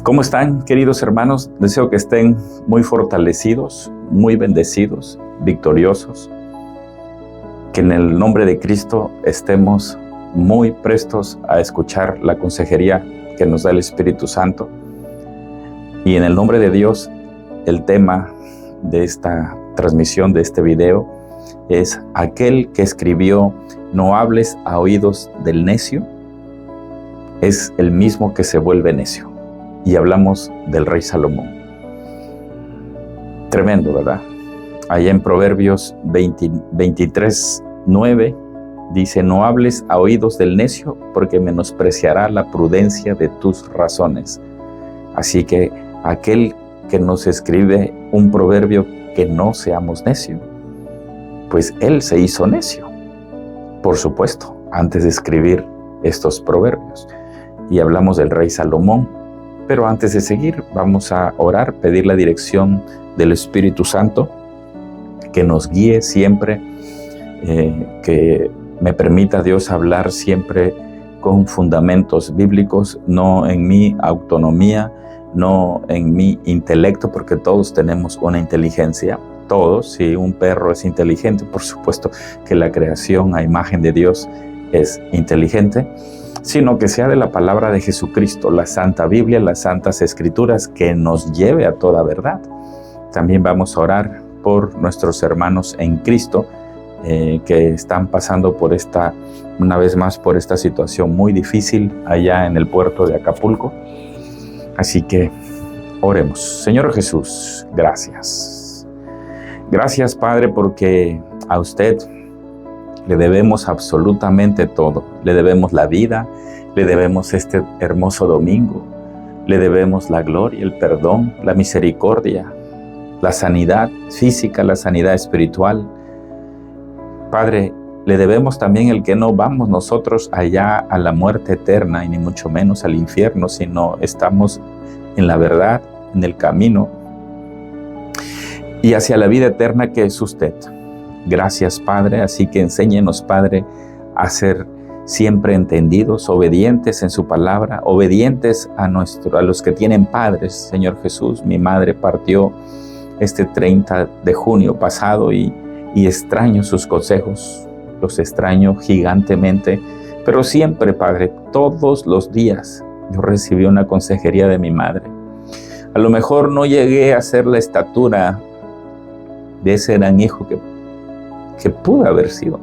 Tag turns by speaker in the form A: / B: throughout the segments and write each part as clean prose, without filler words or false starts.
A: ¿Cómo están, queridos hermanos? Deseo que estén muy fortalecidos, muy bendecidos, victoriosos. Que en el nombre de Cristo estemos muy prestos a escuchar la consejería que nos da el Espíritu Santo. Y en el nombre de Dios, el tema de esta transmisión, de este video, es aquel que escribió: no hables a oídos del necio, es el mismo que se vuelve necio. Y hablamos del rey Salomón. Tremendo, ¿verdad? Allá en Proverbios 23:9 dice: no hables a oídos del necio, porque menospreciará la prudencia de tus razones. Así que aquel que nos escribe un proverbio que no seamos necios, pues él se hizo necio, por supuesto, antes de escribir estos proverbios. Y hablamos del rey Salomón. Pero antes de seguir, vamos a orar, pedir la dirección del Espíritu Santo, que nos guíe siempre, que me permita Dios hablar siempre con fundamentos bíblicos, no en mi autonomía, no en mi intelecto, porque todos tenemos una inteligencia. Todos, si un perro es inteligente, por supuesto que la creación a imagen de Dios es inteligente, sino que sea de la palabra de Jesucristo, la Santa Biblia, las Santas Escrituras, que nos lleve a toda verdad. También vamos a orar por nuestros hermanos en Cristo, que están pasando por una vez más, por esta situación muy difícil allá en el puerto de Acapulco. Así que oremos. Señor Jesús, gracias. Gracias, Padre, porque a usted le debemos absolutamente todo. Le debemos la vida, le debemos este hermoso domingo, le debemos la gloria, el perdón, la misericordia, la sanidad física, la sanidad espiritual. Padre, le debemos también el que no vamos nosotros allá a la muerte eterna, y ni mucho menos al infierno, sino estamos en la verdad, en el camino y hacia la vida eterna que es usted. Gracias, Padre, así que enséñenos, Padre, a ser siempre entendidos, obedientes en su palabra, obedientes a los que tienen padres. Señor Jesús, mi madre partió este 30 de junio pasado y extraño sus consejos, los extraño gigantemente, pero siempre, Padre, todos los días yo recibí una consejería de mi madre. A lo mejor no llegué a ser la estatura de ese gran hijo que pudo haber sido,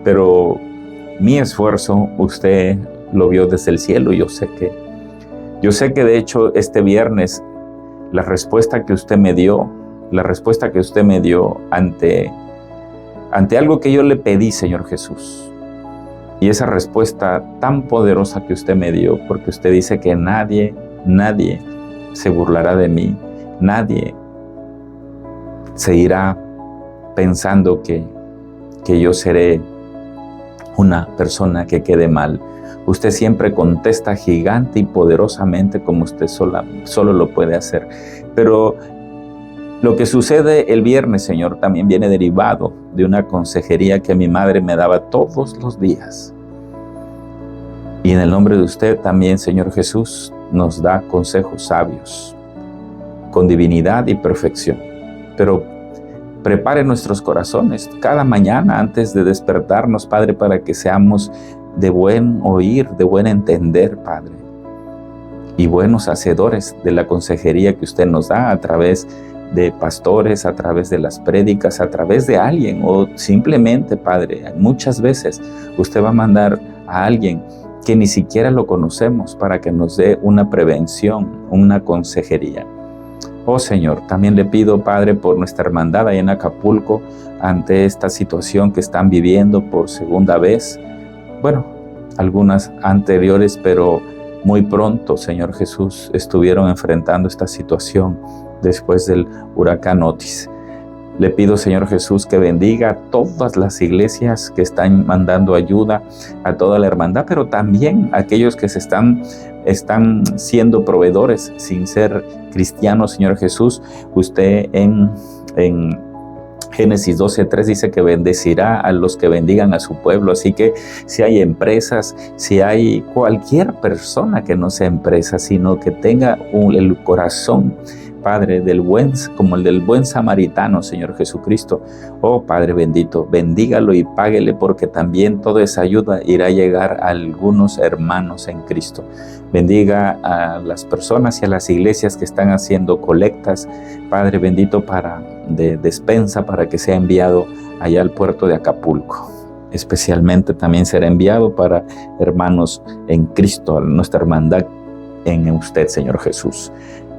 A: pero mi esfuerzo usted lo vio desde el cielo. Yo sé que de hecho este viernes la respuesta que usted me dio ante algo que yo le pedí, Señor Jesús, y esa respuesta tan poderosa que usted me dio, porque usted dice que nadie se burlará de mí, nadie se irá pensando que yo seré una persona que quede mal. Usted siempre contesta gigante y poderosamente como usted solo lo puede hacer. Pero lo que sucede el viernes, Señor, también viene derivado de una consejería que mi madre me daba todos los días. Y en el nombre de usted también, Señor Jesús, nos da consejos sabios, con divinidad y perfección. Pero prepare nuestros corazones cada mañana antes de despertarnos, Padre, para que seamos de buen oír, de buen entender, Padre, y buenos hacedores de la consejería que usted nos da a través de pastores, a través de las prédicas, a través de alguien, o simplemente, Padre, muchas veces usted va a mandar a alguien que ni siquiera lo conocemos para que nos dé una prevención, una consejería. Oh Señor, también le pido, Padre, por nuestra hermandad allá en Acapulco, ante esta situación que están viviendo por segunda vez. Bueno, algunas anteriores, pero muy pronto, Señor Jesús, estuvieron enfrentando esta situación después del huracán Otis. Le pido, Señor Jesús, que bendiga a todas las iglesias que están mandando ayuda, a toda la hermandad, pero también a aquellos que están siendo proveedores sin ser cristianos, Señor Jesús. Usted en Génesis 12:3 dice que bendecirá a los que bendigan a su pueblo. Así que si hay empresas, si hay cualquier persona que no sea empresa, sino que tenga el corazón, Padre, como el del buen samaritano, Señor Jesucristo. Oh Padre bendito, bendígalo y páguele, porque también toda esa ayuda irá a llegar a algunos hermanos en Cristo. Bendiga a las personas y a las iglesias que están haciendo colectas, Padre bendito, de despensa, para que sea enviado allá al puerto de Acapulco. Especialmente también será enviado para hermanos en Cristo, nuestra hermandad en usted, Señor Jesús.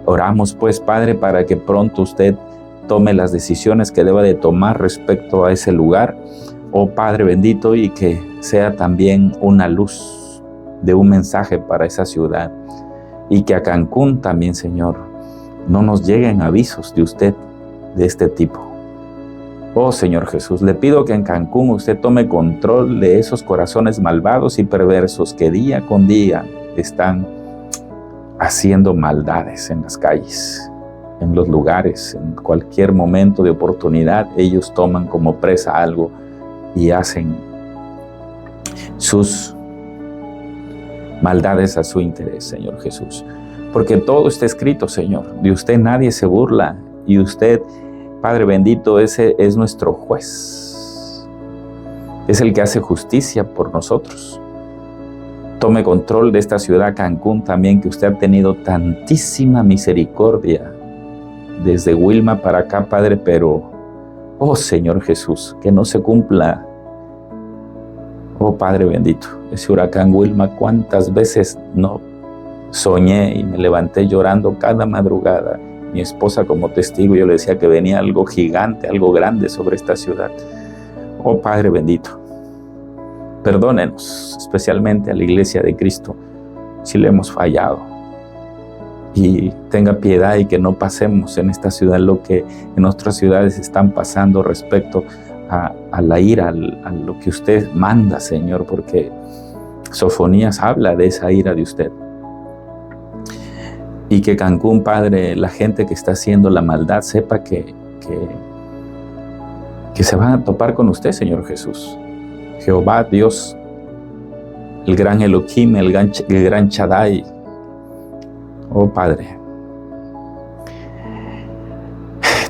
A: Oramos pues, Padre, para que pronto usted tome las decisiones que deba de tomar respecto a ese lugar, oh Padre bendito, y que sea también una luz de un mensaje para esa ciudad, y que a Cancún también, Señor, no nos lleguen avisos de usted de este tipo. Oh Señor Jesús, le pido que en Cancún usted tome control de esos corazones malvados y perversos que día con día están haciendo maldades en las calles, en los lugares. En cualquier momento de oportunidad, ellos toman como presa algo y hacen sus maldades a su interés, Señor Jesús. Porque todo está escrito, Señor. De usted nadie se burla, y usted, Padre bendito, ese es nuestro juez. Es el que hace justicia por nosotros. Tome control de esta ciudad, Cancún, también, que usted ha tenido tantísima misericordia desde Wilma para acá, Padre, pero, oh Señor Jesús, que no se cumpla, oh Padre bendito, ese huracán Wilma. Cuántas veces no soñé y me levanté llorando cada madrugada. Mi esposa como testigo, yo le decía que venía algo gigante, algo grande sobre esta ciudad. Oh Padre bendito, perdónenos, especialmente a la Iglesia de Cristo, si le hemos fallado. Y tenga piedad, y que no pasemos en esta ciudad lo que en otras ciudades están pasando respecto a la ira, a lo que usted manda, Señor, porque Sofonías habla de esa ira de usted. Y que Cancún, Padre, la gente que está haciendo la maldad sepa que se van a topar con usted, Señor Jesús. Jehová, Dios, el gran Elohim, el gran Shaddai. Oh Padre,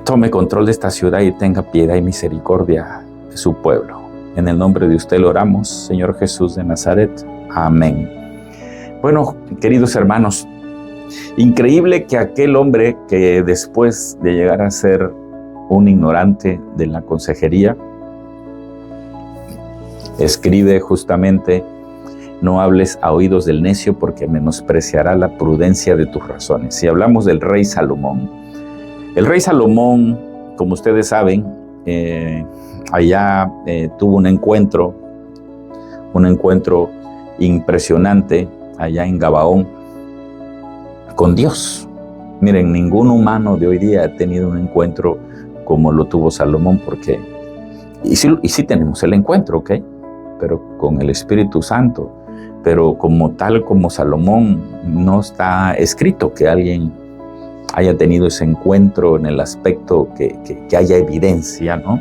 A: tome control de esta ciudad y tenga piedad y misericordia de su pueblo. En el nombre de usted lo oramos, Señor Jesús de Nazaret. Amén. Bueno, queridos hermanos, increíble que aquel hombre que después de llegar a ser un ignorante de la consejería, escribe justamente: no hables a oídos del necio, porque menospreciará la prudencia de tus razones. Y hablamos del rey Salomón. El rey Salomón, como ustedes saben, allá tuvo un encuentro impresionante allá en Gabaón con Dios. Miren, ningún humano de hoy día ha tenido un encuentro como lo tuvo Salomón, porque, y sí tenemos el encuentro, ¿ok? Pero con el Espíritu Santo. Pero como tal, como Salomón, no está escrito que alguien haya tenido ese encuentro en el aspecto que haya evidencia, ¿no?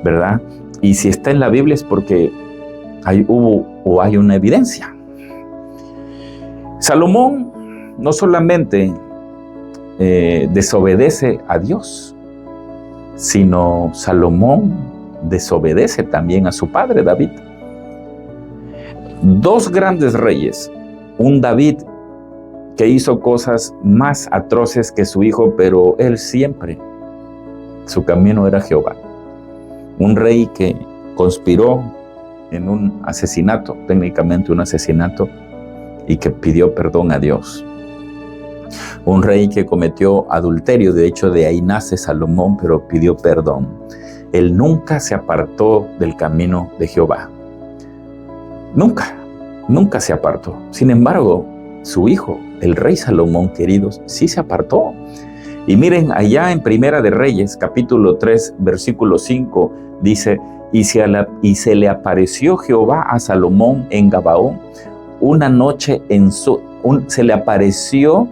A: ¿Verdad? Y si está en la Biblia es porque hay una evidencia. Salomón no solamente desobedece a Dios, sino Salomón desobedece también a su padre David. Dos grandes reyes, un David que hizo cosas más atroces que su hijo, pero él siempre, su camino era Jehová. Un rey que conspiró en un asesinato, técnicamente un asesinato, y que pidió perdón a Dios. Un rey que cometió adulterio, de hecho de ahí nace Salomón, pero pidió perdón. Él nunca se apartó del camino de Jehová. Nunca se apartó. Sin embargo, su hijo, el rey Salomón, queridos, sí se apartó. Y miren, allá en Primera de Reyes, capítulo 3, versículo 5, dice: y se le apareció Jehová a Salomón en Gabaón una noche se le apareció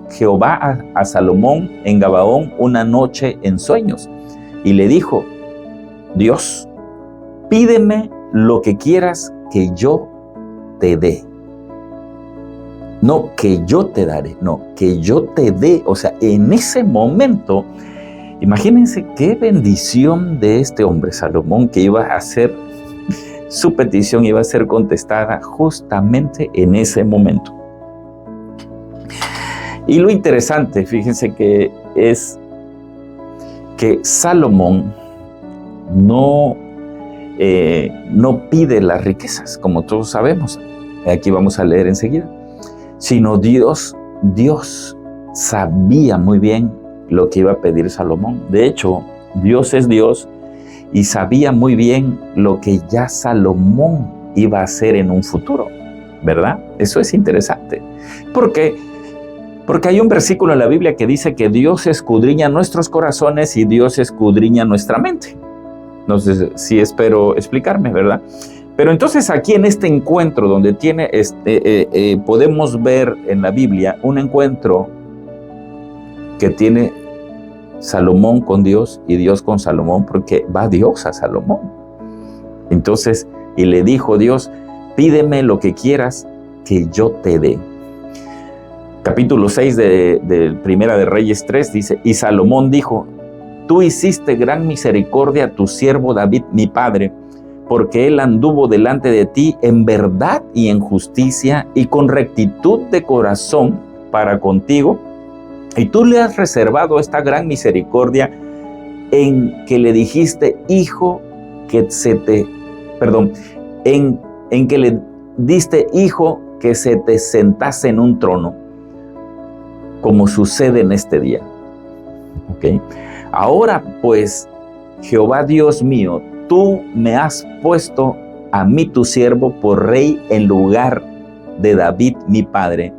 A: Jehová a Salomón en Gabaón una noche en sueños, y le dijo: Dios, pídeme lo que quieras que yo te dé. No que yo te daré, no, que yo te dé. O sea, en ese momento, imagínense qué bendición de este hombre Salomón, que iba a hacer, su petición iba a ser contestada justamente en ese momento. Y lo interesante, fíjense que es que Salomón no pide las riquezas, como todos sabemos. Aquí vamos a leer enseguida. Sino Dios sabía muy bien lo que iba a pedir Salomón. De hecho, Dios es Dios y sabía muy bien lo que ya Salomón iba a hacer en un futuro, ¿verdad? Eso es interesante. ¿Por qué? Porque hay un versículo en la Biblia que dice que Dios escudriña nuestros corazones y Dios escudriña nuestra mente. No sé si espero explicarme, ¿verdad? Pero entonces aquí en este encuentro donde podemos ver en la Biblia un encuentro que tiene Salomón con Dios y Dios con Salomón, porque va Dios a Salomón. Entonces, y le dijo Dios, pídeme lo que quieras que yo te dé. Capítulo 6 de Primera de Reyes 3 dice, y Salomón dijo, tú hiciste gran misericordia a tu siervo David, mi padre, porque él anduvo delante de ti en verdad y en justicia y con rectitud de corazón para contigo, y tú le has reservado esta gran misericordia en que le dijiste, en que le diste hijo que se te sentase en un trono, como sucede en este día. ¿Okay? Ahora pues, Jehová Dios mío, tú me has puesto a mí tu siervo por rey en lugar de David mi padre,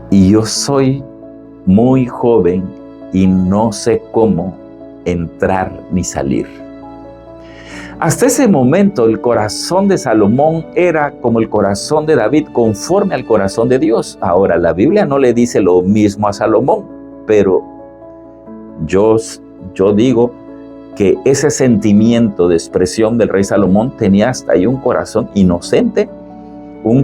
A: y yo soy muy joven y no sé cómo entrar ni salir. Hasta ese momento el corazón de Salomón era como el corazón de David, conforme al corazón de Dios. Ahora, la Biblia no le dice lo mismo a Salomón, pero yo digo que ese sentimiento de expresión del rey Salomón tenía hasta ahí un corazón inocente, un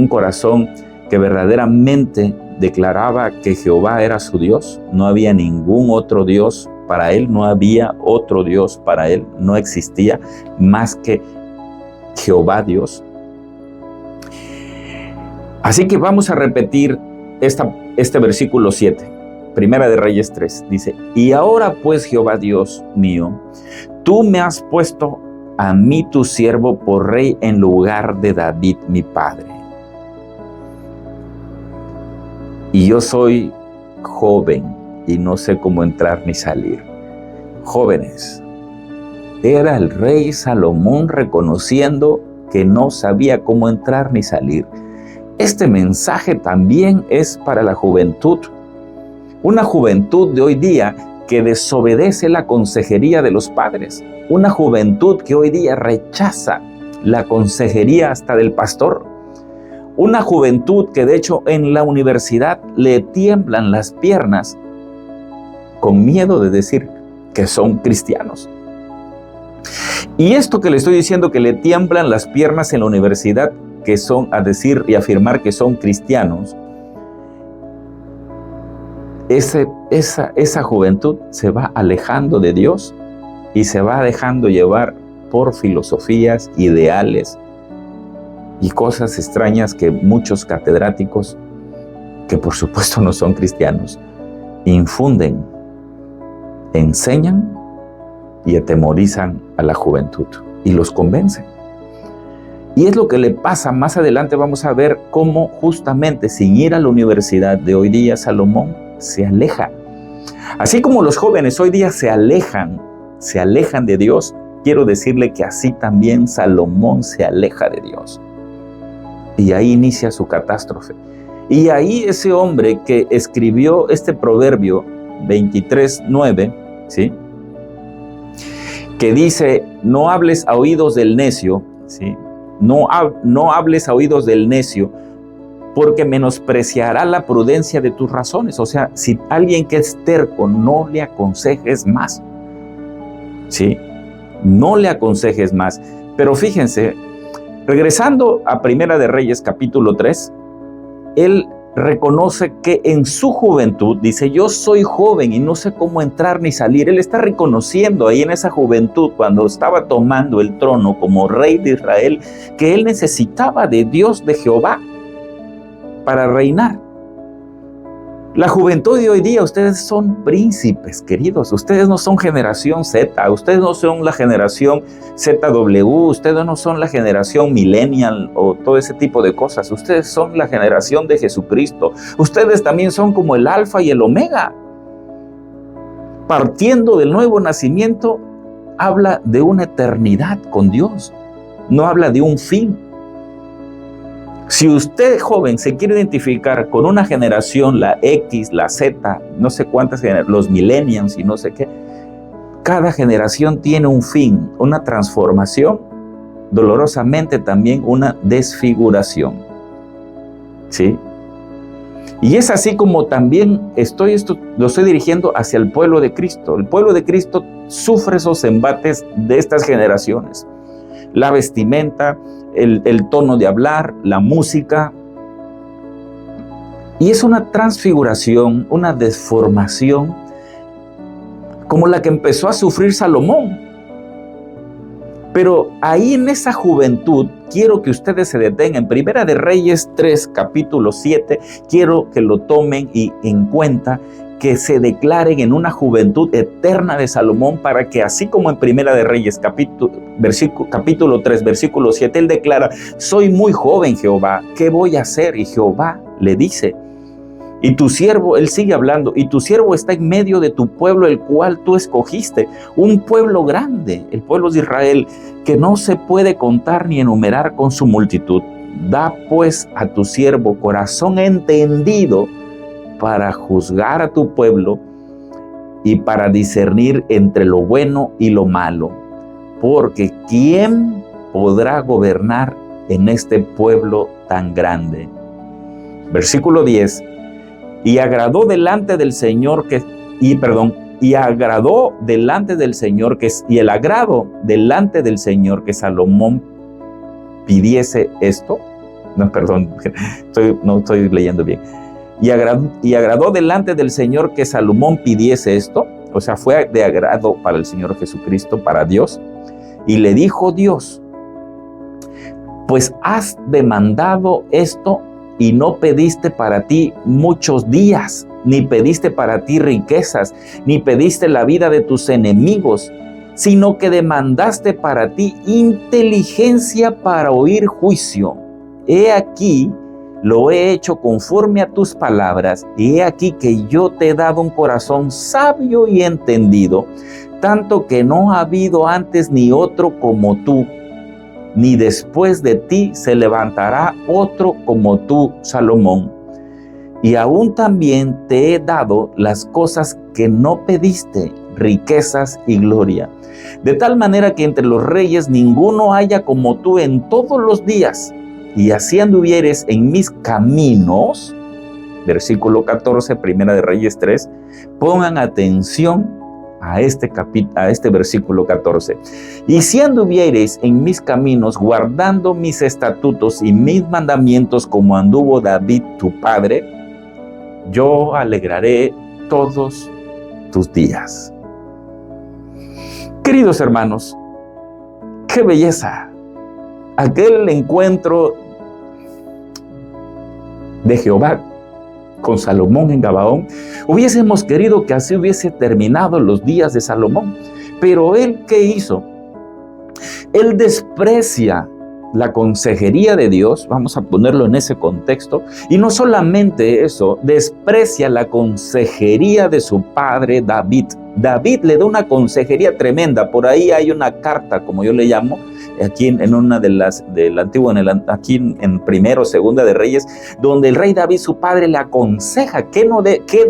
A: corazón que verdaderamente declaraba que Jehová era su Dios. No había ningún otro Dios para él, no había otro Dios para él, no existía más que Jehová Dios. Así que vamos a repetir este versículo 7, Primera de Reyes 3, dice, y ahora pues Jehová Dios mío, tú me has puesto a mí tu siervo por rey en lugar de David mi padre. Y yo soy joven y no sé cómo entrar ni salir. Jóvenes, era el rey Salomón reconociendo que no sabía cómo entrar ni salir. Este mensaje también es para la juventud. Una juventud de hoy día que desobedece la consejería de los padres. Una juventud que hoy día rechaza la consejería hasta del pastor. Una juventud que de hecho en la universidad le tiemblan las piernas con miedo de decir que son cristianos. Y esto que le estoy diciendo, que le tiemblan las piernas en la universidad, que son a decir y afirmar que son cristianos, esa juventud se va alejando de Dios y se va dejando llevar por filosofías, ideales y cosas extrañas que muchos catedráticos, que por supuesto no son cristianos, infunden, enseñan y atemorizan a la juventud y los convencen. Y es lo que le pasa más adelante. Vamos a ver cómo justamente sin ir a la universidad de hoy día Salomón se aleja. Así como los jóvenes hoy día se alejan de Dios, quiero decirle que así también Salomón se aleja de Dios. Y ahí inicia su catástrofe. Y ahí ese hombre que escribió este proverbio 23:9, ¿sí?, que dice, no hables a oídos del necio, ¿sí?, no hables a oídos del necio, porque menospreciará la prudencia de tus razones. O sea, si alguien que es terco, no le aconsejes más. ¿sí? No le aconsejes más. Pero fíjense, regresando a Primera de Reyes, capítulo 3, él reconoce que en su juventud, dice, yo soy joven y no sé cómo entrar ni salir. Él está reconociendo ahí en esa juventud, cuando estaba tomando el trono como rey de Israel, que él necesitaba de Dios, de Jehová, para reinar. La juventud de hoy día, ustedes son príncipes, queridos. Ustedes no son generación Z, ustedes no son la generación ZW, ustedes no son la generación millennial o todo ese tipo de cosas. Ustedes son la generación de Jesucristo. Ustedes también son como el alfa y el omega. Partiendo del nuevo nacimiento, habla de una eternidad con Dios. No habla de un fin. Si usted, joven, se quiere identificar con una generación, la X, la Z, no sé cuántas generaciones, los millennials y no sé qué, cada generación tiene un fin, una transformación, dolorosamente también una desfiguración. ¿Sí? Y es así como también lo estoy dirigiendo hacia el pueblo de Cristo. El pueblo de Cristo sufre esos embates de estas generaciones. La vestimenta, el tono de hablar, la música. Y es una transfiguración, una deformación, como la que empezó a sufrir Salomón. Pero ahí en esa juventud, quiero que ustedes se detengan. En Primera de Reyes 3, capítulo 7, quiero que lo tomen y en cuenta, que se declaren en una juventud eterna de Salomón, para que así como en Primera de Reyes capítulo 3, versículo 7, él declara, soy muy joven, Jehová, ¿qué voy a hacer? Y Jehová le dice, y tu siervo, él sigue hablando, y tu siervo está en medio de tu pueblo, el cual tú escogiste, un pueblo grande, el pueblo de Israel, que no se puede contar ni enumerar con su multitud. Da pues a tu siervo corazón entendido para juzgar a tu pueblo y para discernir entre lo bueno y lo malo, porque ¿quién podrá gobernar en este pueblo tan grande? Versículo 10, y agradó delante del Señor y el agrado delante del Señor que Salomón pidiese esto. No, perdón, no estoy leyendo bien. Y agradó delante del Señor que Salomón pidiese esto, o sea, fue de agrado para el Señor Jesucristo, para Dios. Y le dijo Dios, pues has demandado esto y no pediste para ti muchos días, ni pediste para ti riquezas, ni pediste la vida de tus enemigos, sino que demandaste para ti inteligencia para oír juicio. He aquí, lo he hecho conforme a tus palabras, y he aquí que yo te he dado un corazón sabio y entendido, tanto que no ha habido antes ni otro como tú, ni después de ti se levantará otro como tú, Salomón. Y aún también te he dado las cosas que no pediste, riquezas y gloria, de tal manera que entre los reyes ninguno haya como tú en todos los días. Y así anduvieres en mis caminos, versículo 14, Primera de Reyes 3, pongan atención a este versículo 14. Y si anduvieres en mis caminos, guardando mis estatutos y mis mandamientos, como anduvo David tu padre, yo alegraré todos tus días. Queridos hermanos, qué belleza aquel encuentro de Jehová con Salomón en Gabaón. Hubiésemos querido que así hubiese terminado los días de Salomón, pero él, ¿qué hizo? Él desprecia la consejería de Dios, vamos a ponerlo en ese contexto, y no solamente eso, desprecia la consejería de su padre David. David le da una consejería tremenda. Por ahí hay una carta, como yo le llamo, aquí en una de las del antiguo, aquí en Primero, Segunda de Reyes, donde el rey David, su padre, le aconseja qué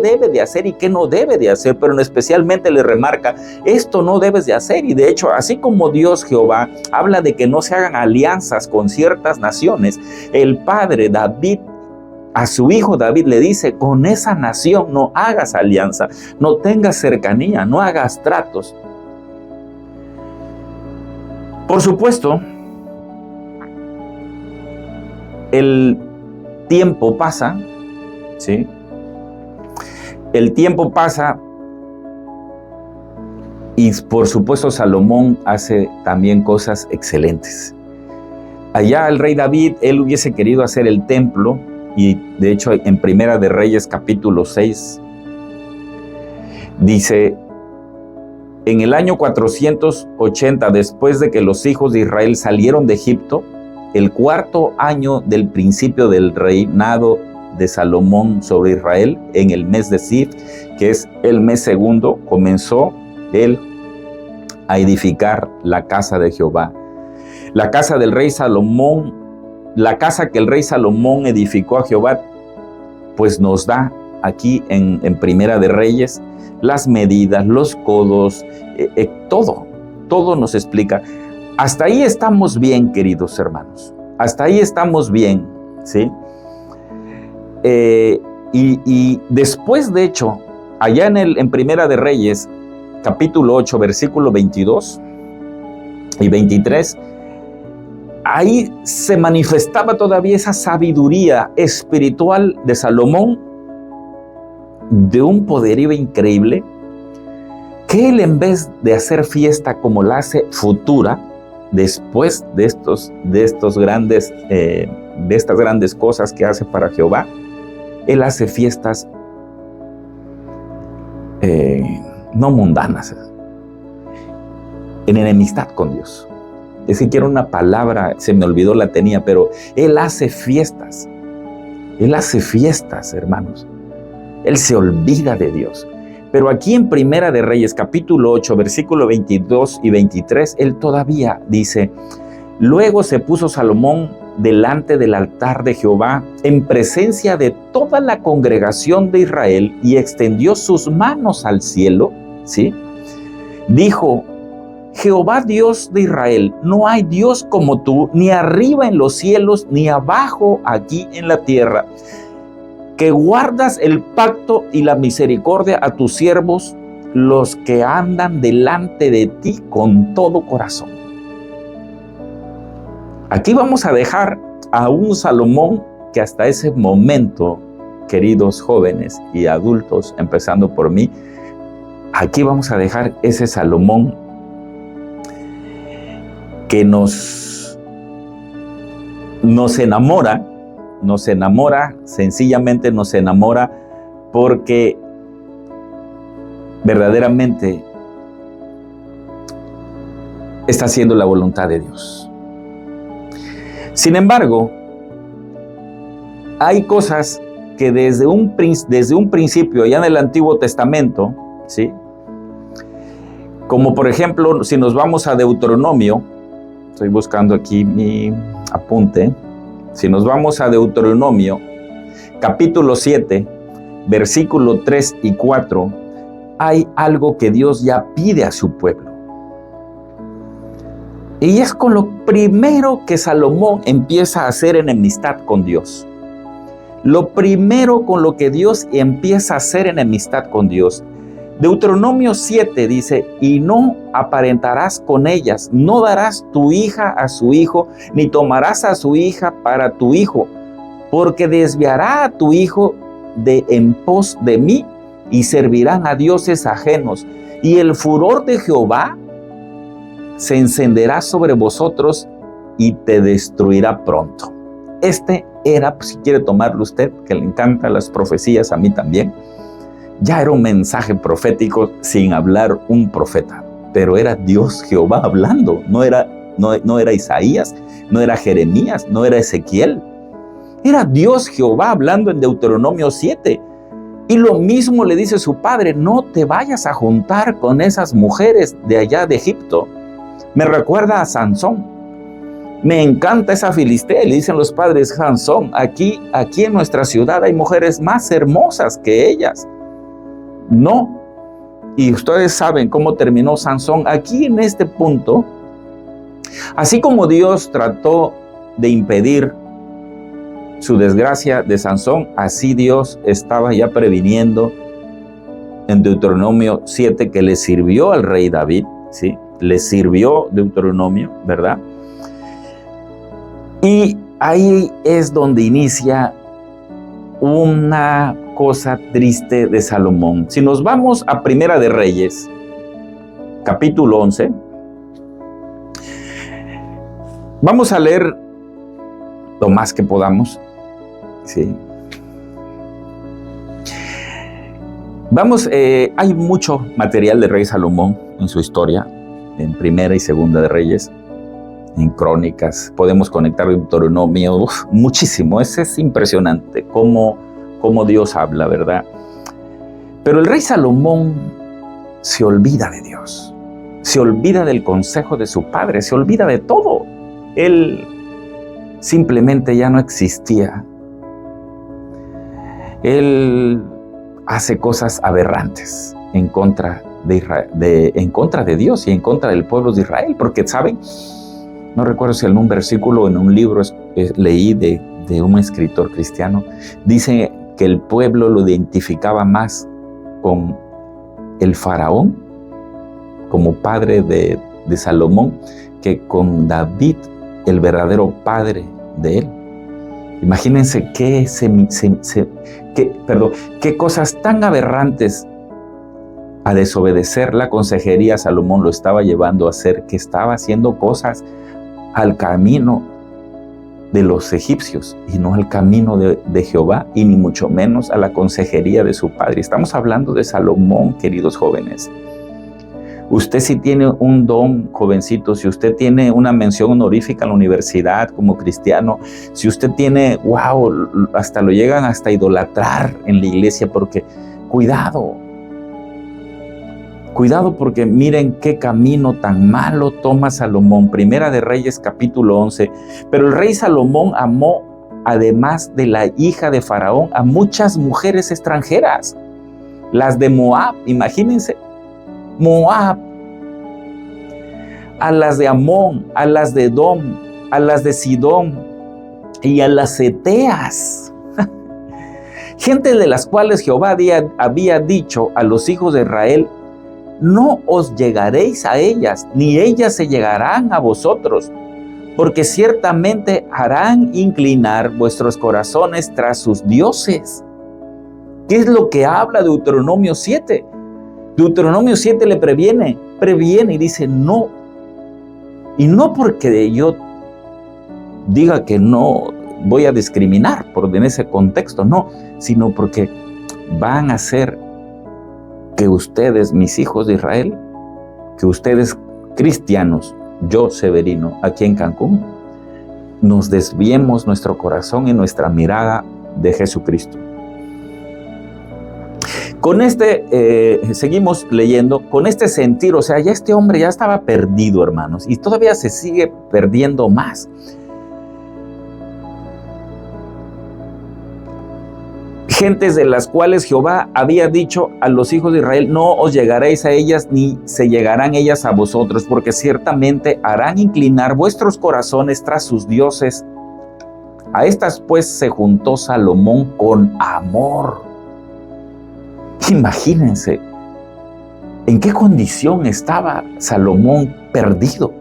A: debe de hacer y qué no debe de hacer, pero especialmente le remarca, esto no debes de hacer. Y de hecho, así como Dios Jehová habla de que no se hagan alianzas con ciertas naciones, el padre David a su hijo David le dice, con esa nación no hagas alianza, no tengas cercanía, no hagas tratos. Por supuesto, el tiempo pasa, ¿sí? El tiempo pasa y por supuesto Salomón hace también cosas excelentes. Allá el rey David, él hubiese querido hacer el templo, y de hecho en Primera de Reyes capítulo 6 dice: en el año 480 después de que los hijos de Israel salieron de Egipto, el cuarto año del principio del reinado de Salomón sobre Israel, en el mes de Sif, que es el mes segundo, comenzó él a edificar la casa de Jehová. La casa del rey Salomón, la casa que el rey Salomón edificó a Jehová, pues nos da aquí en Primera de Reyes las medidas, los codos, todo nos explica. Hasta ahí estamos bien, queridos hermanos. Hasta ahí estamos bien, ¿sí? Y después, de hecho, allá en Primera de Reyes, capítulo 8, versículo 22 y 23, ahí se manifestaba todavía esa sabiduría espiritual de Salomón, de un poderío increíble, que él, en vez de hacer fiesta como la hace futura, después de estas grandes cosas que hace para Jehová, él hace fiestas no mundanas, en enemistad con Dios. Es que quiero una palabra, se me olvidó, la tenía, pero él hace fiestas. Él hace fiestas, hermanos. Él se olvida de Dios. Pero aquí en Primera de Reyes, capítulo 8, versículo 22 y 23, él todavía dice: luego se puso Salomón delante del altar de Jehová, en presencia de toda la congregación de Israel, y extendió sus manos al cielo, ¿sí? Dijo: Jehová, Dios de Israel, no hay Dios como tú, ni arriba en los cielos, ni abajo aquí en la tierra, que guardas el pacto y la misericordia a tus siervos, los que andan delante de ti con todo corazón. Aquí vamos a dejar a un Salomón que hasta ese momento, queridos jóvenes y adultos, empezando por mí, aquí vamos a dejar ese Salomón que nos enamora, sencillamente nos enamora, porque verdaderamente está haciendo la voluntad de Dios. Sin embargo, hay cosas que desde un principio, ya en el Antiguo Testamento, ¿sí? Como por ejemplo, si nos vamos a Deuteronomio, estoy buscando aquí mi apunte. Si nos vamos a Deuteronomio, capítulo 7, versículo 3 y 4, hay algo que Dios ya pide a su pueblo. Y es con lo primero que Salomón empieza a hacer enemistad con Dios. Lo primero con lo que Dios empieza a hacer enemistad con Dios. Deuteronomio 7 dice: y no aparentarás con ellas, no darás tu hija a su hijo, ni tomarás a su hija para tu hijo, porque desviará a tu hijo de en pos de mí, y servirán a dioses ajenos, y el furor de Jehová se encenderá sobre vosotros y te destruirá pronto. Este era, si quiere tomarlo usted, que le encantan las profecías, a mí también, ya era un mensaje profético sin hablar un profeta, pero era Dios Jehová hablando, no era Isaías, no era Jeremías, no era Ezequiel, era Dios Jehová hablando en Deuteronomio 7. Y lo mismo le dice su padre: no te vayas a juntar con esas mujeres de allá de Egipto. Me recuerda a Sansón. Me encanta esa filistea, le dicen los padres: Sansón, aquí en nuestra ciudad hay mujeres más hermosas que ellas. No. Y ustedes saben cómo terminó Sansón. Aquí en este punto, así como Dios trató de impedir su desgracia de Sansón, así Dios estaba ya previniendo en Deuteronomio 7, que le sirvió al rey David, ¿sí? les sirvió Deuteronomio, ¿verdad? Y ahí es donde inicia una cosa triste de Salomón. Si nos vamos a Primera de Reyes, capítulo 11, vamos a leer lo más que podamos, ¿sí? Vamos, hay mucho material de Rey Salomón en su historia, en Primera y Segunda de Reyes, en Crónicas, podemos conectar Deuteronomio, muchísimo. Es impresionante cómo Dios habla, ¿verdad? Pero el rey Salomón se olvida de Dios, se olvida del consejo de su padre, se olvida de todo. Él simplemente ya no existía. Él hace cosas aberrantes en contra de Israel, en contra de Dios y en contra del pueblo de Israel, porque, ¿saben? No recuerdo si en un versículo o en un libro leí de un escritor cristiano, dice que el pueblo lo identificaba más con el faraón como padre de Salomón que con David, el verdadero padre de él. Imagínense qué cosas tan aberrantes a desobedecer la consejería Salomón lo estaba llevando a hacer, que estaba haciendo cosas al camino de los egipcios y no al camino de Jehová, y ni mucho menos a la consejería de su padre. Estamos hablando de Salomón, queridos jóvenes. Usted si tiene un don, jovencito, si usted tiene una mención honorífica en la universidad como cristiano, si usted tiene, hasta lo llegan hasta idolatrar en la iglesia, porque cuidado porque miren qué camino tan malo toma Salomón. Primera de Reyes capítulo 11. Pero el rey Salomón amó, además de la hija de Faraón, a muchas mujeres extranjeras. Las de Moab, imagínense, Moab. A las de Amón, a las de Edom, a las de Sidón y a las eteas. Gente de las cuales Jehová había dicho a los hijos de Israel: no os llegaréis a ellas, ni ellas se llegarán a vosotros, porque ciertamente harán inclinar vuestros corazones tras sus dioses. ¿Qué es lo que habla Deuteronomio 7? Deuteronomio 7 le previene y dice no. Y no porque yo diga que no voy a discriminar en ese contexto, no, sino porque van a ser que ustedes, mis hijos de Israel, que ustedes cristianos, yo Severino, aquí en Cancún, nos desviemos nuestro corazón y nuestra mirada de Jesucristo. Con seguimos leyendo, con este sentir, o sea, ya este hombre ya estaba perdido, hermanos, y todavía se sigue perdiendo más. Gentes de las cuales Jehová había dicho a los hijos de Israel: no os llegaréis a ellas, ni se llegarán ellas a vosotros, porque ciertamente harán inclinar vuestros corazones tras sus dioses. A estas pues se juntó Salomón con amor. Imagínense en qué condición estaba Salomón perdido.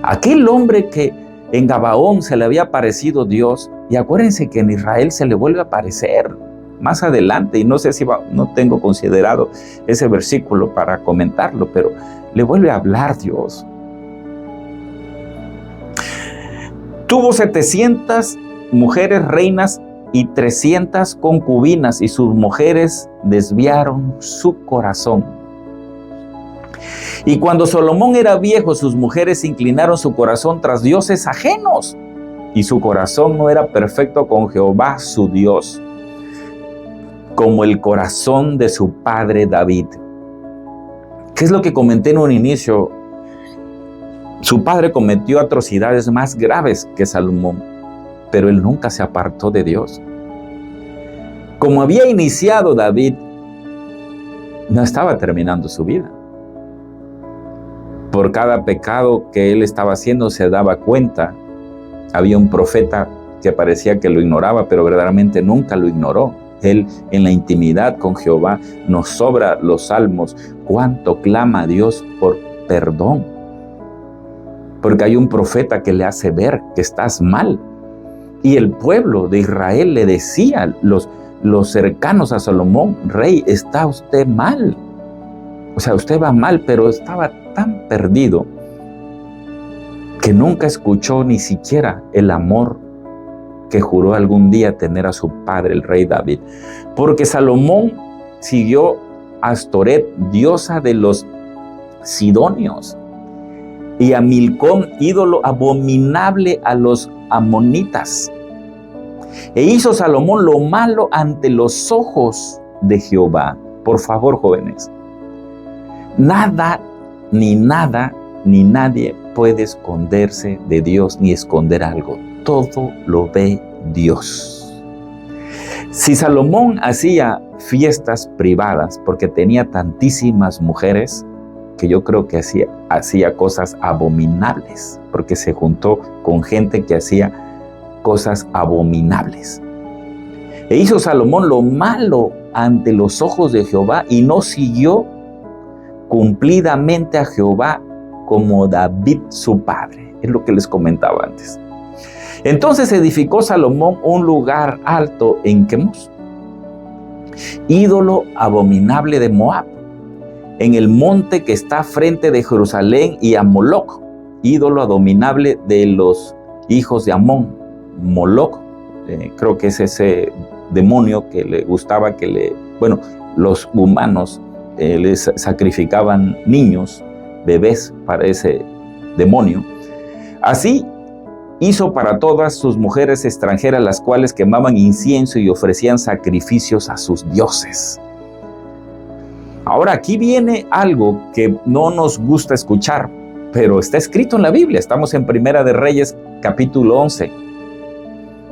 A: Aquel hombre que en Gabaón se le había aparecido Dios, y acuérdense que en Israel se le vuelve a aparecer más adelante, y no sé si no tengo considerado ese versículo para comentarlo, pero le vuelve a hablar Dios. Tuvo 700 mujeres reinas y 300 concubinas, y sus mujeres desviaron su corazón. Y cuando Salomón era viejo, sus mujeres inclinaron su corazón tras dioses ajenos, y su corazón no era perfecto con Jehová su Dios, como el corazón de su padre David. ¿Qué es lo que comenté en un inicio? Su padre cometió atrocidades más graves que Salomón, pero él nunca se apartó de Dios. Como había iniciado David, no estaba terminando su vida. Por cada pecado que él estaba haciendo se daba cuenta. Había un profeta que parecía que lo ignoraba, pero verdaderamente nunca lo ignoró. Él, en la intimidad con Jehová, nos sobra los salmos. Cuánto clama a Dior perdón. Porque hay un profeta que le hace ver que estás mal. Y el pueblo de Israel le decía, los cercanos a Salomón: rey, está usted mal. O sea, usted va mal, pero estaba tan perdido que nunca escuchó ni siquiera el amor que juró algún día tener a su padre, el rey David. Porque Salomón siguió a Astoret, diosa de los sidonios, y a Milcom, ídolo abominable a los amonitas. E hizo Salomón lo malo ante los ojos de Jehová. Por favor, jóvenes, nada, ni nadie puede esconderse de Dios ni esconder algo. Todo lo ve Dios. Si Salomón hacía fiestas privadas porque tenía tantísimas mujeres, que yo creo que hacía cosas abominables, porque se juntó con gente que hacía cosas abominables. E hizo Salomón lo malo ante los ojos de Jehová y no siguió cumplidamente a Jehová como David su padre. Es lo que les comentaba antes. Entonces edificó Salomón un lugar alto en Quemos, ídolo abominable de Moab, en el monte que está frente de Jerusalén, y a Moloc, ídolo abominable de los hijos de Amón. Moloc, creo que es ese demonio que le gustaba los humanos les sacrificaban niños, bebés para ese demonio. Así hizo para todas sus mujeres extranjeras, las cuales quemaban incienso y ofrecían sacrificios a sus dioses. Ahora, aquí viene algo que no nos gusta escuchar, pero está escrito en la Biblia. Estamos en Primera de Reyes, capítulo 11.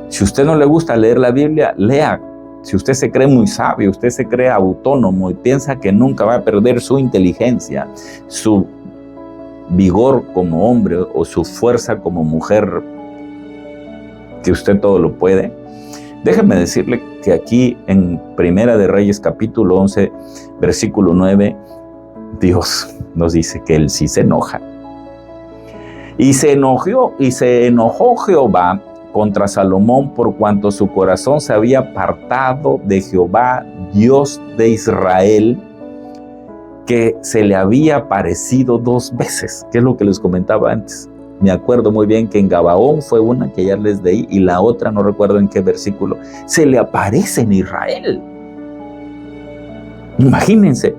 A: Si a usted no le gusta leer la Biblia, lea. Si usted se cree muy sabio, usted se cree autónomo y piensa que nunca va a perder su inteligencia, su vigor como hombre o su fuerza como mujer, que usted todo lo puede, déjeme decirle que aquí en Primera de Reyes capítulo 11, versículo 9, Dios nos dice que Él sí se enoja. Y se enojó Jehová contra Salomón por cuanto su corazón se había apartado de Jehová, Dios de Israel, que se le había aparecido 2 veces, que es lo que les comentaba antes. Me acuerdo muy bien que en Gabaón fue una que ya les leí, y la otra no recuerdo en qué versículo. Se le aparece en Israel. Imagínense.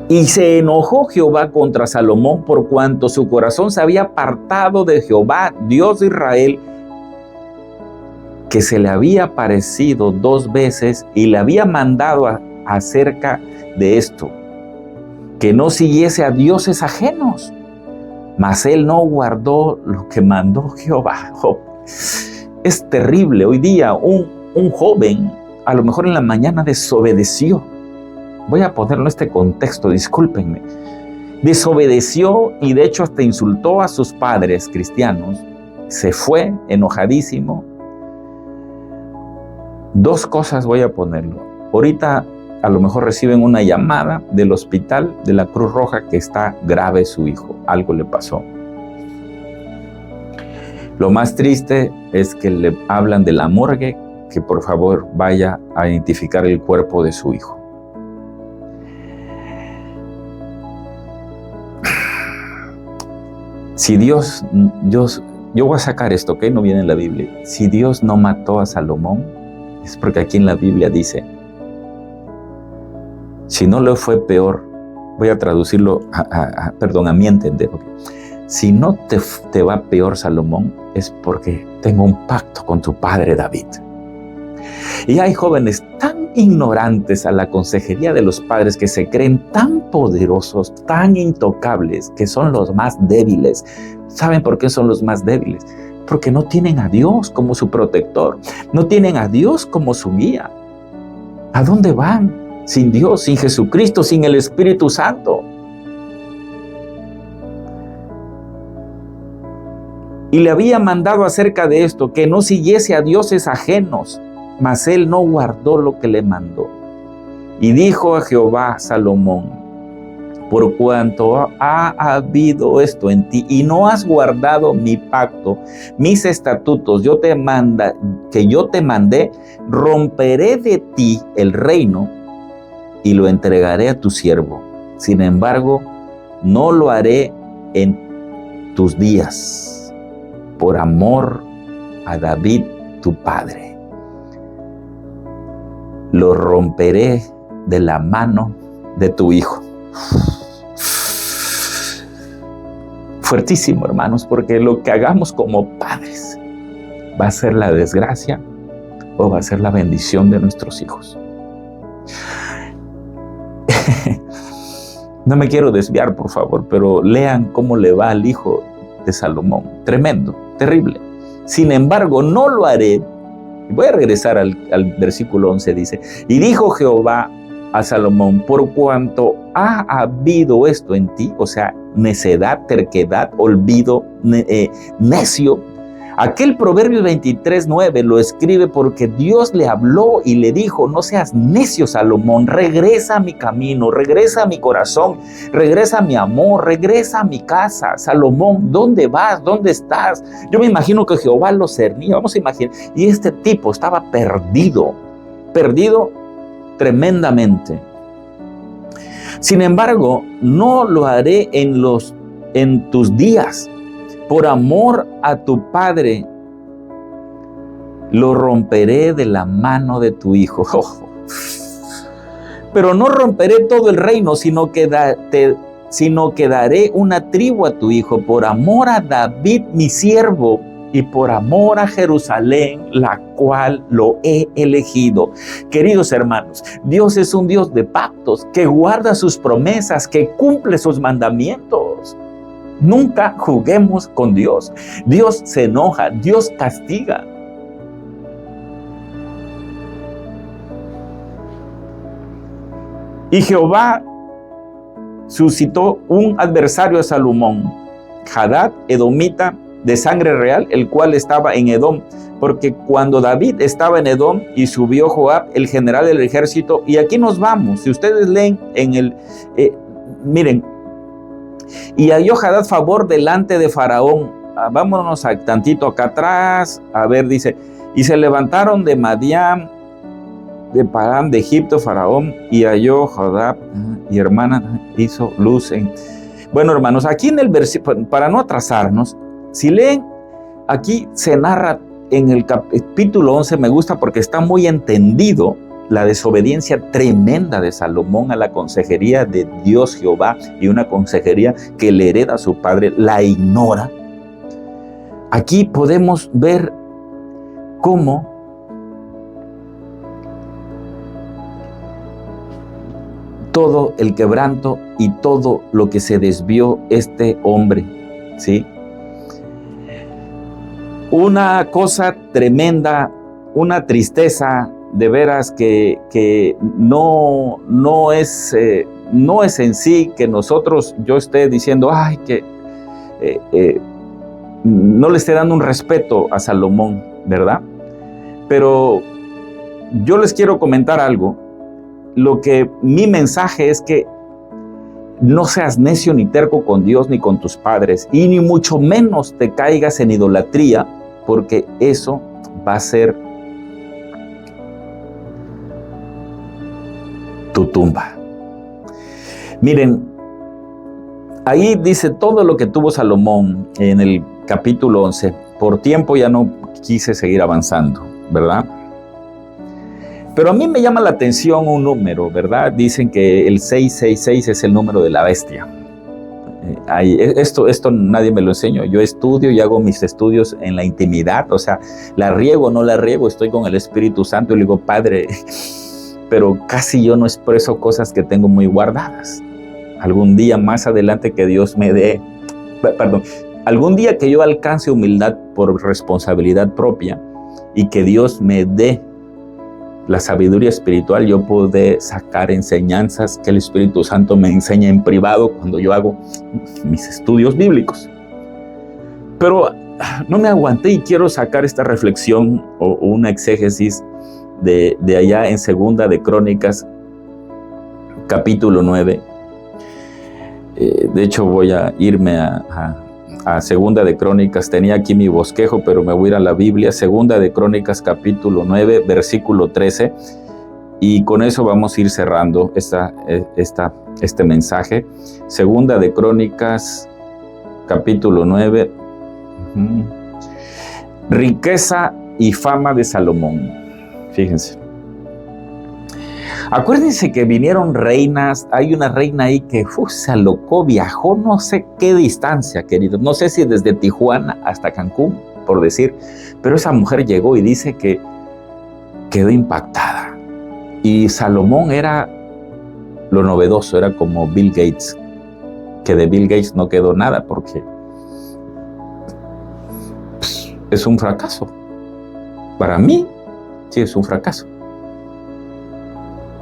A: Y se enojó Jehová contra Salomón por cuanto su corazón se había apartado de Jehová, Dios de Israel, que se le había aparecido 2 veces y le había mandado acerca de esto, que no siguiese a dioses ajenos, mas él no guardó lo que mandó Jehová. Es terrible. Hoy día un joven a lo mejor en la mañana desobedeció. Voy a ponerlo en este contexto, discúlpenme. Desobedeció y de hecho hasta insultó a sus padres cristianos. Se fue enojadísimo. 2 cosas voy a ponerlo. Ahorita a lo mejor reciben una llamada del hospital de la Cruz Roja que está grave su hijo. Algo le pasó. Lo más triste es que le hablan de la morgue, que por favor vaya a identificar el cuerpo de su hijo. Si Dios, yo voy a sacar esto, ¿ok? No viene en la Biblia. Si Dios no mató a Salomón, es porque aquí en la Biblia dice, si no le fue peor, voy a traducirlo a mi entender. Okay. Si no te va peor, Salomón, es porque tengo un pacto con tu padre David. Y hay jóvenes tan ignorantes a la consejería de los padres que se creen tan poderosos, tan intocables, que son los más débiles. ¿Saben por qué son los más débiles? Porque no tienen a Dios como su protector, no tienen a Dios como su guía. ¿A dónde van? Sin Dios, sin Jesucristo, sin el Espíritu Santo. Y le había mandado acerca de esto, que no siguiese a dioses ajenos, mas él no guardó lo que le mandó. Y dijo a Jehová Salomón, por cuanto ha habido esto en ti y no has guardado mi pacto, mis estatutos, que yo te mandé, romperé de ti el reino y lo entregaré a tu siervo. Sin embargo, no lo haré en tus días, por amor a David, tu padre. Lo romperé de la mano de tu hijo. Fuertísimo, hermanos, porque lo que hagamos como padres va a ser la desgracia o va a ser la bendición de nuestros hijos. No me quiero desviar, por favor, pero lean cómo le va al hijo de Salomón. Tremendo, terrible. Sin embargo, no lo haré. Voy a regresar al versículo 11, dice, y dijo Jehová a Salomón, por cuanto ha habido esto en ti, o sea, necedad, terquedad, olvido, necio. Aquel Proverbios 23:9 lo escribe porque Dios le habló y le dijo, no seas necio, Salomón, regresa a mi camino, regresa a mi corazón, regresa a mi amor, regresa a mi casa. Salomón, ¿dónde vas? ¿Dónde estás? Yo me imagino que Jehová lo cernía, vamos a imaginar, y este tipo estaba perdido tremendamente. Sin embargo, no lo haré en tus días. Por amor a tu padre, lo romperé de la mano de tu hijo. Pero no romperé todo el reino, sino que daré una tribu a tu hijo, por amor a David, mi siervo, y por amor a Jerusalén, la cual lo he elegido. Queridos hermanos, Dios es un Dios de pactos, que guarda sus promesas, que cumple sus mandamientos. Nunca juguemos con Dios. Dios se enoja, Dios castiga. Y Jehová suscitó un adversario a Salomón, Hadad, edomita, de sangre real, el cual estaba en Edom, porque cuando David estaba en Edom y subió Joab, el general del ejército, y aquí nos vamos, si ustedes leen en miren, y halló Hadad favor delante de Faraón. Vámonos tantito acá atrás, a ver, dice, y se levantaron de Madián, de Parán, de Egipto, Faraón, y halló Hadad, y hermana, hizo luz en... Bueno, hermanos, aquí en el versículo, para no atrasarnos, si leen, aquí se narra en el capítulo 11, me gusta porque está muy entendido la desobediencia tremenda de Salomón a la consejería de Dios Jehová, y una consejería que le hereda a su padre, la ignora. Aquí podemos ver cómo todo el quebranto y todo lo que se desvió este hombre, ¿sí? Una cosa tremenda, una tristeza de veras que no es en sí que nosotros, yo esté diciendo, ay, que no le esté dando un respeto a Salomón, ¿verdad? Pero yo les quiero comentar algo. Lo que mi mensaje es que no seas necio ni terco con Dios ni con tus padres, y ni mucho menos te caigas en idolatría, porque eso va a ser tu tumba. Miren, ahí dice todo lo que tuvo Salomón en el capítulo 11. Por tiempo ya no quise seguir avanzando, ¿verdad? Pero a mí me llama la atención un número, ¿verdad? Dicen que el 666 es el número de la bestia. Esto nadie me lo enseñó. Yo estudio y hago mis estudios en la intimidad. O sea, la riego o no la riego, estoy con el Espíritu Santo y le digo, Padre, pero casi yo no expreso cosas que tengo muy guardadas. Algún día más adelante que Dios me dé, algún día que yo alcance humildad por responsabilidad propia y que Dios me dé la sabiduría espiritual, yo puedo sacar enseñanzas que el Espíritu Santo me enseña en privado cuando yo hago mis estudios bíblicos. Pero no me aguanté y quiero sacar esta reflexión o una exégesis de allá en Segunda de Crónicas, capítulo 9. De hecho, voy a irme a Segunda de Crónicas. Tenía aquí mi bosquejo, pero me voy a ir a la Biblia. Segunda de Crónicas, capítulo 9, versículo 13. Y con eso vamos a ir cerrando este mensaje. Segunda de Crónicas, capítulo 9. Riqueza y fama de Salomón. Fíjense. Acuérdense que vinieron reinas. Hay una reina ahí que se alocó, viajó no sé qué distancia, queridos. No sé si desde Tijuana hasta Cancún, por decir. Pero esa mujer llegó y dice que quedó impactada. Y Salomón era lo novedoso, era como Bill Gates. Que de Bill Gates no quedó nada porque es un fracaso. Para mí, sí es un fracaso.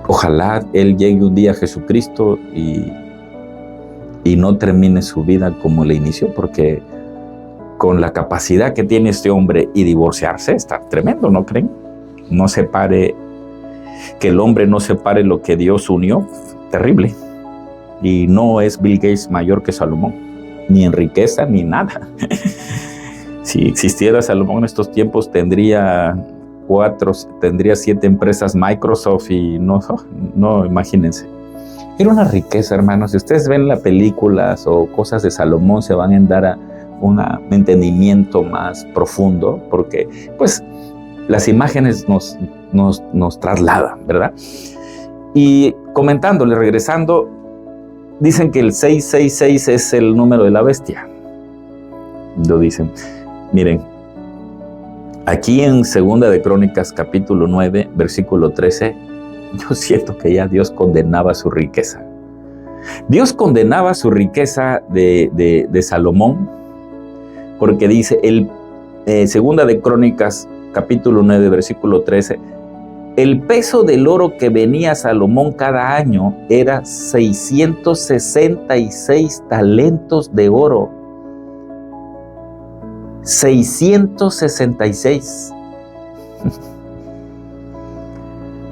A: Ojalá él llegue un día a Jesucristo y no termine su vida como le inició, porque con la capacidad que tiene este hombre y divorciarse está tremendo, ¿no creen? No separe, que el hombre no separe lo que Dios unió, terrible. Y no es Bill Gates mayor que Salomón, ni en riqueza ni nada. Si existiera Salomón en estos tiempos tendría 7 empresas Microsoft y no, imagínense. Era una riqueza, hermanos. Si ustedes ven las películas o cosas de Salomón, se van a dar a un entendimiento más profundo, porque pues las imágenes nos trasladan, ¿verdad? Y comentándole, regresando, dicen que el 666 es el número de la bestia. Lo dicen. Miren, aquí en Segunda de Crónicas, capítulo 9, versículo 13, yo siento que ya Dios condenaba su riqueza. Dios condenaba su riqueza de Salomón, porque dice, Segunda de Crónicas, capítulo 9, versículo 13, el peso del oro que venía a Salomón cada año era 666 talentos de oro. 666.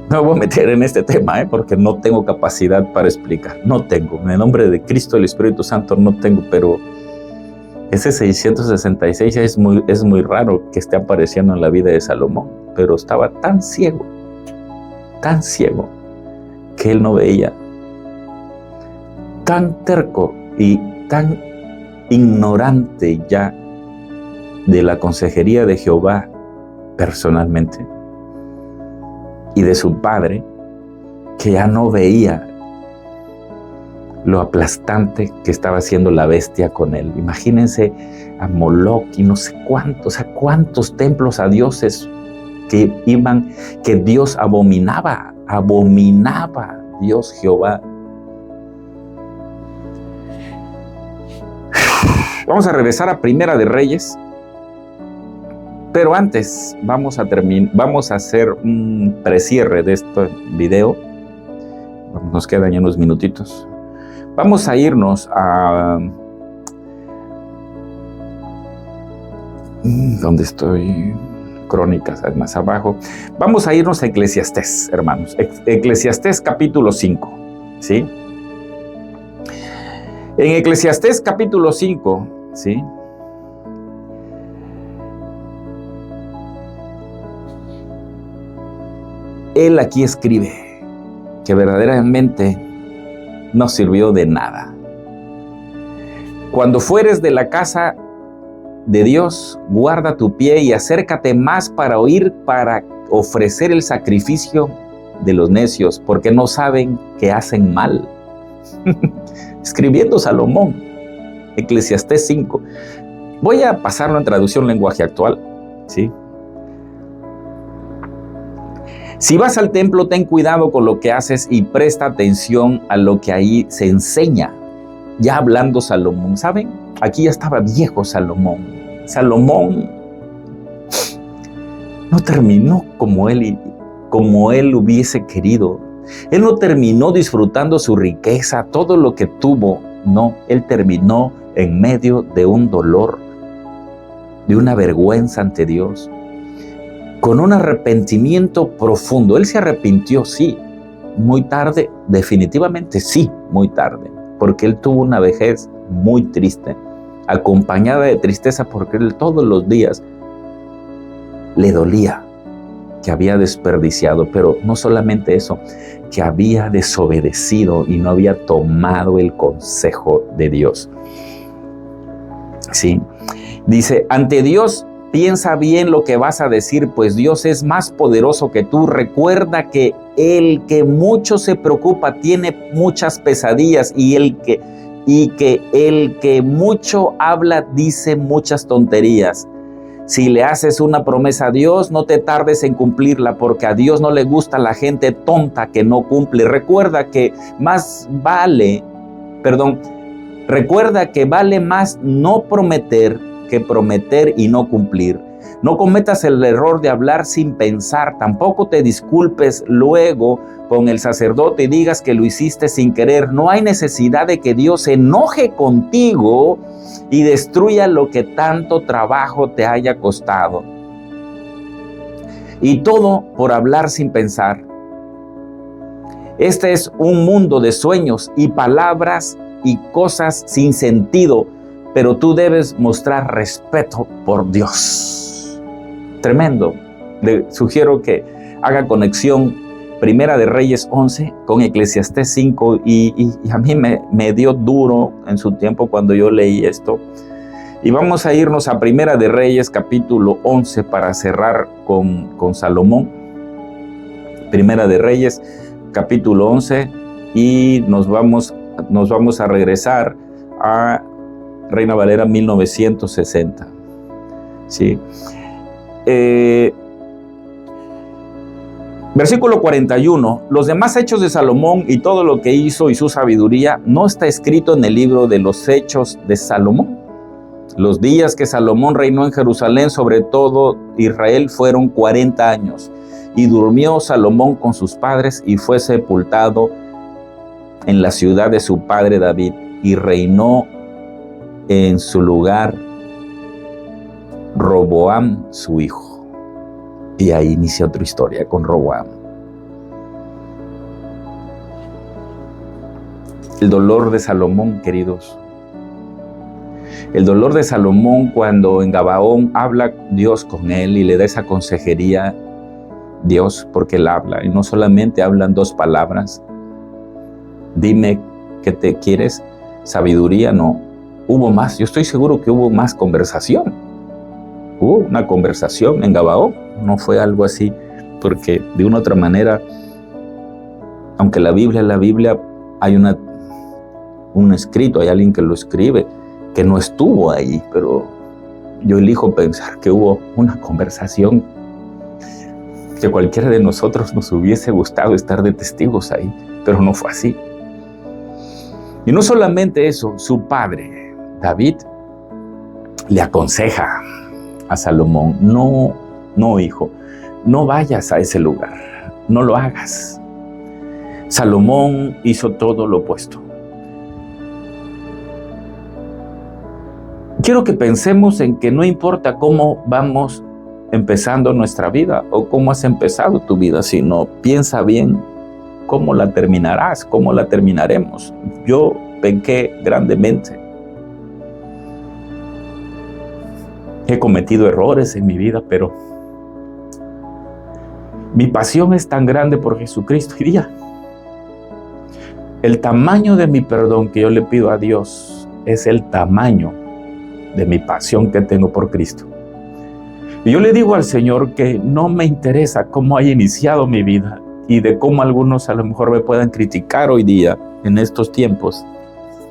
A: No me voy a meter en este tema, porque no tengo capacidad para explicar. No tengo. En el nombre de Cristo, el Espíritu Santo, no tengo, pero ese 666 es muy raro que esté apareciendo en la vida de Salomón, pero estaba tan ciego, que él no veía, tan terco y tan ignorante ya de la consejería de Jehová personalmente y de su padre, que ya no veía lo aplastante que estaba haciendo la bestia con él. Imagínense a Moloch y no sé cuántos templos a dioses que Dios abominaba Dios Jehová. Vamos a regresar a Primera de Reyes. Pero antes vamos a hacer un precierre de este video. Nos quedan ya unos minutitos. Vamos a irnos a... ¿Dónde estoy? Crónicas, más abajo. Vamos a irnos a Eclesiastés, hermanos. Eclesiastés capítulo 5, ¿sí? En Eclesiastés capítulo 5, ¿sí? Él aquí escribe que verdaderamente no sirvió de nada. Cuando fueres de la casa de Dios, guarda tu pie y acércate más para oír, para ofrecer el sacrificio de los necios, porque no saben que hacen mal. Escribiendo Salomón, Eclesiastés 5. Voy a pasarlo en traducción lenguaje actual, ¿sí? Si vas al templo, ten cuidado con lo que haces y presta atención a lo que ahí se enseña. Ya hablando Salomón, ¿saben? Aquí ya estaba viejo Salomón. Salomón no terminó como él hubiese querido. Él no terminó disfrutando su riqueza, todo lo que tuvo. No, él terminó en medio de un dolor, de una vergüenza ante Dios, con un arrepentimiento profundo. Él se arrepintió, sí, muy tarde, definitivamente sí, muy tarde. porque él tuvo una vejez muy triste, acompañada de tristeza, porque él todos los días le dolía que había desperdiciado, pero no solamente eso, que había desobedecido y no había tomado el consejo de Dios. Sí, dice, ante Dios piensa bien lo que vas a decir, pues Dios es más poderoso que tú. Recuerda que el que mucho se preocupa tiene muchas pesadillas y que el que mucho habla dice muchas tonterías. Si le haces una promesa a Dios, no te tardes en cumplirla, porque a Dios no le gusta la gente tonta que no cumple. Recuerda que vale más no prometer que prometer y no cumplir. No cometas el error de hablar sin pensar. Tampoco te disculpes luego con el sacerdote y digas que lo hiciste sin querer. No hay necesidad de que Dios se enoje contigo y destruya lo que tanto trabajo te haya costado. Y todo por hablar sin pensar. Este es un mundo de sueños y palabras y cosas sin sentido, pero tú debes mostrar respeto por Dios. Tremendo. Le sugiero que haga conexión Primera de Reyes 11 con Eclesiastés 5 y a mí me dio duro en su tiempo cuando yo leí esto. Y vamos a irnos a Primera de Reyes capítulo 11 para cerrar con Salomón. Primera de Reyes capítulo 11 y nos vamos a regresar a Reina Valera 1960. ¿Sí? Versículo 41. Los demás hechos de Salomón y todo lo que hizo y su sabiduría no está escrito en el libro de los hechos de Salomón. Los días que Salomón reinó en Jerusalén sobre todo Israel fueron 40 años. Y durmió Salomón con sus padres y fue sepultado en la ciudad de su padre David. Y reinó en su lugar Roboam, su hijo. Y ahí inicia otra historia con Roboam. El dolor de Salomón, queridos. El dolor de Salomón cuando en Gabaón habla Dios con él y le da esa consejería, Dios, porque él habla. Y no solamente hablan dos palabras. Dime qué te quieres, sabiduría, no. Hubo más, yo estoy seguro que hubo más conversación. Hubo una conversación en Gabaón, no fue algo así, porque de una u otra manera, aunque la Biblia hay un escrito, hay alguien que lo escribe, que no estuvo ahí, pero yo elijo pensar que hubo una conversación que cualquiera de nosotros nos hubiese gustado estar de testigos ahí, pero no fue así. Y no solamente eso, su padre, David, le aconseja a Salomón, no hijo, no vayas a ese lugar, no lo hagas. Salomón hizo todo lo opuesto. Quiero que pensemos en que no importa cómo vamos empezando nuestra vida o cómo has empezado tu vida, sino piensa bien cómo la terminarás, cómo la terminaremos. Yo pequé grandemente. He cometido errores en mi vida, pero mi pasión es tan grande por Jesucristo hoy día. El tamaño de mi perdón que yo le pido a Dios es el tamaño de mi pasión que tengo por Cristo. Y yo le digo al Señor que no me interesa cómo haya iniciado mi vida y de cómo algunos a lo mejor me puedan criticar hoy día en estos tiempos,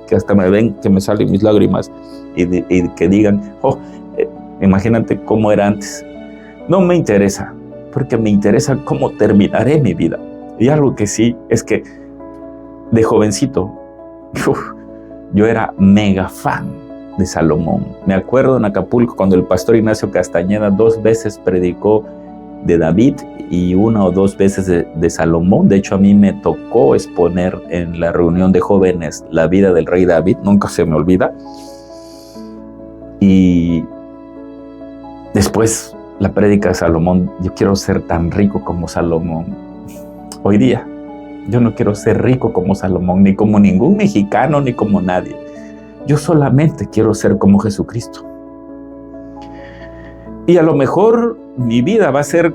A: que hasta me ven que me salen mis lágrimas y que digan, imagínate cómo era antes. No me interesa, porque me interesa cómo terminaré mi vida. Y algo que sí es que de jovencito, yo era mega fan de Salomón. Me acuerdo en Acapulco cuando el pastor Ignacio Castañeda 2 veces predicó de David y 1 o 2 veces de Salomón. De hecho, a mí me tocó exponer en la reunión de jóvenes la vida del rey David, nunca se me olvida. Y después la prédica de Salomón, yo quiero ser tan rico como Salomón. Hoy día Yo no quiero ser rico como Salomón, ni como ningún mexicano, ni como nadie. Yo solamente quiero ser como Jesucristo. Y a lo mejor mi vida va a ser,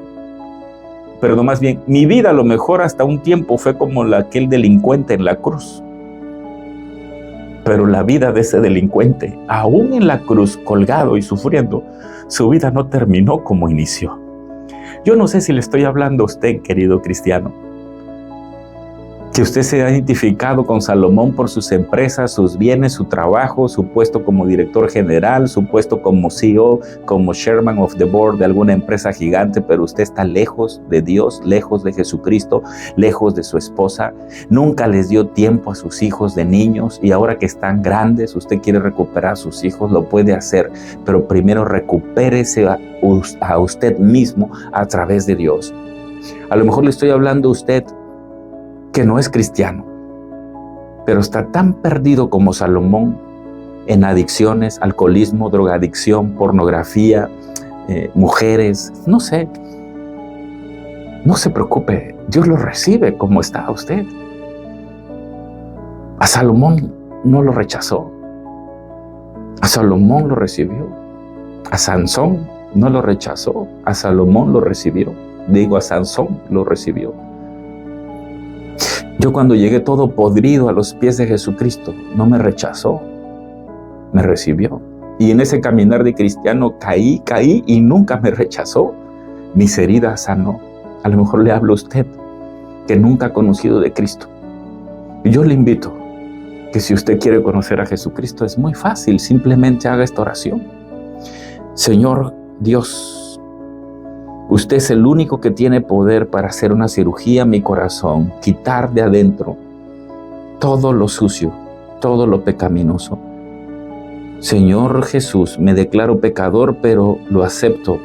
A: perdón, más bien, mi vida a lo mejor hasta un tiempo fue como aquel delincuente en la cruz. Pero la vida de ese delincuente, aún en la cruz, colgado y sufriendo, su vida no terminó como inició. Yo no sé si le estoy hablando a usted, querido cristiano, que usted se ha identificado con Salomón por sus empresas, sus bienes, su trabajo, su puesto como director general, su puesto como CEO, como Chairman of the Board de alguna empresa gigante, pero usted está lejos de Dios, lejos de Jesucristo, lejos de su esposa. Nunca les dio tiempo a sus hijos de niños y ahora que están grandes, usted quiere recuperar a sus hijos, lo puede hacer, pero primero recupérese a usted mismo a través de Dios. A lo mejor le estoy hablando a usted que no es cristiano, pero está tan perdido como Salomón en adicciones, alcoholismo, drogadicción, pornografía, mujeres, no sé. No se preocupe, Dios lo recibe como está usted. A Salomón no lo rechazó, a Salomón lo recibió. A Sansón no lo rechazó, a Salomón lo recibió. Digo, a Sansón lo recibió. Yo cuando llegué todo podrido a los pies de Jesucristo, no me rechazó, me recibió. Y en ese caminar de cristiano caí y nunca me rechazó. Mis heridas sanó. A lo mejor le hablo a usted que nunca ha conocido de Cristo. Y yo le invito que si usted quiere conocer a Jesucristo, es muy fácil, simplemente haga esta oración. Señor Dios, usted es el único que tiene poder para hacer una cirugía en mi corazón, quitar de adentro todo lo sucio, todo lo pecaminoso. Señor Jesús, me declaro pecador, pero lo acepto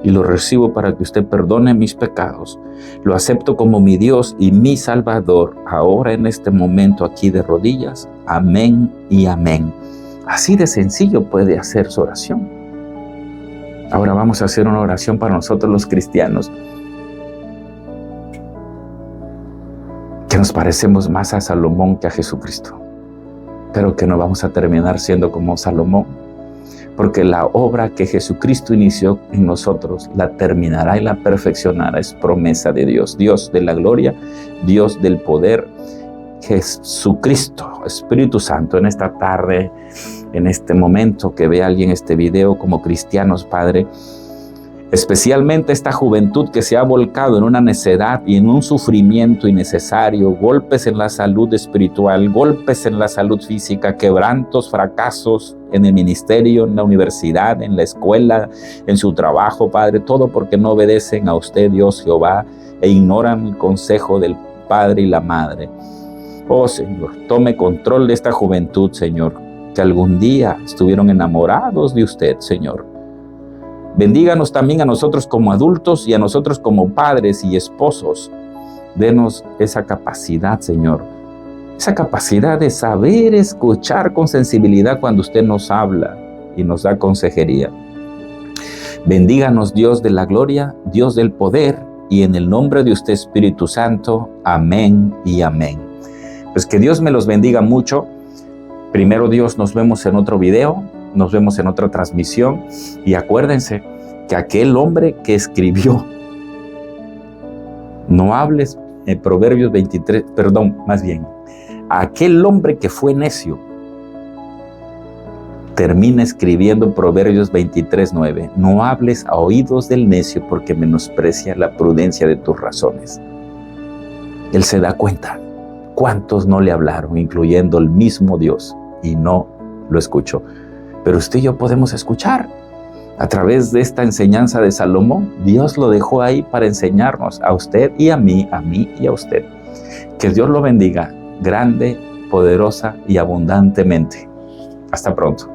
A: y lo recibo para que usted perdone mis pecados. Lo acepto como mi Dios y mi Salvador, ahora en este momento aquí de rodillas. Amén y amén. Así de sencillo puede hacer su oración. Ahora vamos a hacer una oración para nosotros los cristianos, que nos parecemos más a Salomón que a Jesucristo, pero que no vamos a terminar siendo como Salomón, porque la obra que Jesucristo inició en nosotros la terminará y la perfeccionará, es promesa de Dios, Dios de la gloria, Dios del poder, Jesucristo, Espíritu Santo, en esta tarde, en este momento que ve alguien este video como cristianos, Padre, especialmente esta juventud que se ha volcado en una necedad y en un sufrimiento innecesario, golpes en la salud espiritual, golpes en la salud física, quebrantos, fracasos en el ministerio, en la universidad, en la escuela, en su trabajo, Padre, todo porque no obedecen a usted, Dios Jehová, e ignoran el consejo del Padre y la Madre. Oh Señor, tome control de esta juventud, Señor, que algún día estuvieron enamorados de usted, Señor. Bendíganos también a nosotros como adultos y a nosotros como padres y esposos. Denos esa capacidad, Señor, esa capacidad de saber escuchar con sensibilidad cuando usted nos habla y nos da consejería. Bendíganos, Dios de la gloria, Dios del poder, y en el nombre de usted, Espíritu Santo. Amén y amén. Pues que Dios me los bendiga mucho. Primero Dios, nos vemos en otro video, nos vemos en otra transmisión, y acuérdense que aquel hombre que escribió no hables en Proverbios 23, perdón, más bien, aquel hombre que fue necio termina escribiendo Proverbios 23:9. No hables a oídos del necio porque menosprecia la prudencia de tus razones. Él se da cuenta cuántos no le hablaron, incluyendo el mismo Dios, y no lo escuchó. Pero usted y yo podemos escuchar a través de esta enseñanza de Salomón. Dios lo dejó ahí para enseñarnos a usted y a mí y a usted. Que Dios lo bendiga grande, poderosa y abundantemente. Hasta pronto.